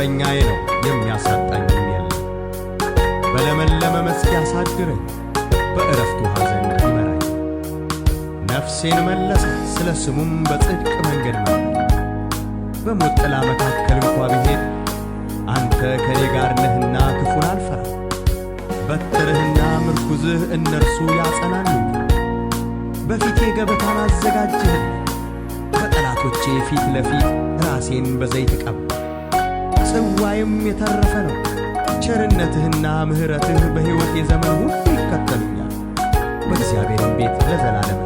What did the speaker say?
እረኛዬ ነው የሚያሳጣኝም የለም። በለመለመ መስክ ያሳድረኝ፣ በዕረፍቱ ውኃ ዘንድ ይመራኝ። ነፍሴን መለሰ፣ ስለ ስሙም በጽድቅ መንገድ መራኝ። በሞት ጥላ መካከል እንኳ ብሄድ አንተ ከኔ ጋር ነህና ክፉን አልፈራም። በትርህና ምርኩዝህ እነርሱ ያጸናኑኛል። በፊቴ ገበታን አዘጋጀህልኝ፣ በጠላቶቼ ፊት ለፊት ራሴን በዘይት ቀባ። ጽዋዬም የተረፈ ነው። ቸርነትህና ምሕረትህ በሕይወቴ ዘመን ሁሉ ይከተሉኛል፣ በእግዚአብሔርም ቤት ለዘላለም